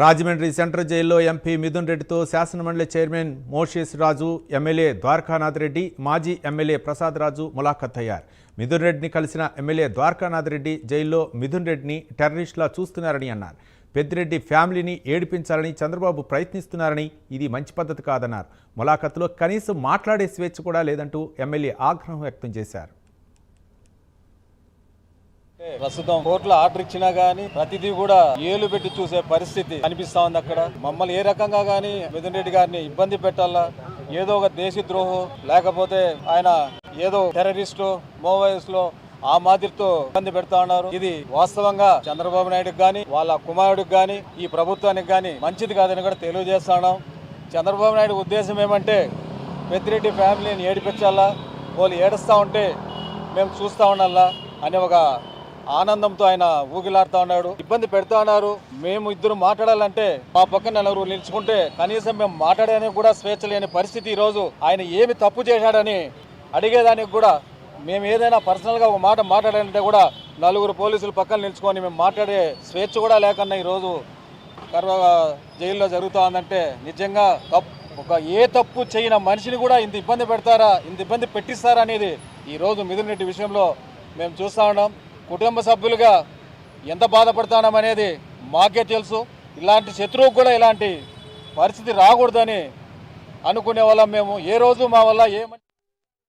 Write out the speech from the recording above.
Rajahmundry central జైల్లో MP Mithun రెడ్డితో శాసనమండలి చైర్మన్ మోషేస్ రాజు, ఎమ్మెల్యే ద్వారకానాథ్ రెడ్డి, మాజీ ఎమ్మెల్యే ప్రసాద్ రాజు ములాఖత్ అయ్యారు. మిథున్ రెడ్డిని కలిసిన ఎమ్మెల్యే ద్వారకానాథ్ రెడ్డి జైల్లో మిథున్ రెడ్డిని టెర్రరిస్టులా చూస్తున్నారని అన్నారు. పెద్దిరెడ్డి ఫ్యామిలీని ఏడిపించాలని చంద్రబాబు ప్రయత్నిస్తున్నారని, ఇది మంచి పద్ధతి కాదన్నారు. ములాఖత్లో కనీసం మాట్లాడే స్వేచ్ఛ కూడా లేదంటూ ఎమ్మెల్యే ఆగ్రహం వ్యక్తం చేశారు. ప్రస్తుతం కోర్టులో ఆర్డర్ ఇచ్చినా గానీ ప్రతిదీ కూడా ఏలు పెట్టి చూసే పరిస్థితి కనిపిస్తా ఉంది. అక్కడ మమ్మల్ని ఏ రకంగా గానీ మిథున్ రెడ్డి గారిని ఇబ్బంది పెట్టాలా, ఏదో ఒక దేశద్రోహం లేకపోతే ఆయన ఏదో టెర్రరిస్టు మోవైస్ లో ఆ మాదిరితో ఇబ్బంది పెడతా ఉన్నారు. ఇది వాస్తవంగా చంద్రబాబు నాయుడుకి గానీ వాళ్ళ కుమారుడికి గానీ ఈ ప్రభుత్వానికి గానీ మంచిది కాదని కూడా తెలియజేస్తా ఉన్నాం. చంద్రబాబు నాయుడు ఉద్దేశం ఏమంటే పెద్దిరెడ్డి ఫ్యామిలీని ఏడిపించాలా, వాళ్ళు ఏడుస్తూ ఉంటే మేము చూస్తూ ఉండాలా అనే ఒక ఆనందంతో ఆయన ఊగిలాడుతూ ఉన్నాడు. ఇబ్బంది పెడతా ఉన్నారు. మేము ఇద్దరు మాట్లాడాలంటే మా పక్కన నలుగురు నిలుచుకుంటే కనీసం మేము మాట్లాడడానికి కూడా స్వేచ్ఛ లేని పరిస్థితి. ఈరోజు ఆయన ఏమి తప్పు చేశాడని అడిగేదానికి కూడా, మేము ఏదైనా పర్సనల్గా ఒక మాట మాట్లాడాలంటే కూడా నలుగురు పోలీసులు పక్కన నిలుచుకొని మేము మాట్లాడే స్వేచ్ఛ కూడా లేకుండా ఈరోజు జైల్లో జరుగుతూ ఉందంటే నిజంగా ఏ తప్పు చేయని మనిషిని కూడా ఇంత ఇబ్బంది పెడతారా, ఇంత ఇబ్బంది పెట్టిస్తారా అనేది ఈరోజు మిథున్ రెడ్డి విషయంలో మేము చూస్తూ ఉన్నాం. కుటుంబ సభ్యులుగా ఎంత బాధపడతాం అనేది మాకే తెలుసు. ఇలాంటి శత్రువుకు కూడా ఇలాంటి పరిస్థితి రాకూడదని అనుకునే వాళ్ళం మేము. ఏ రోజు మా వల్ల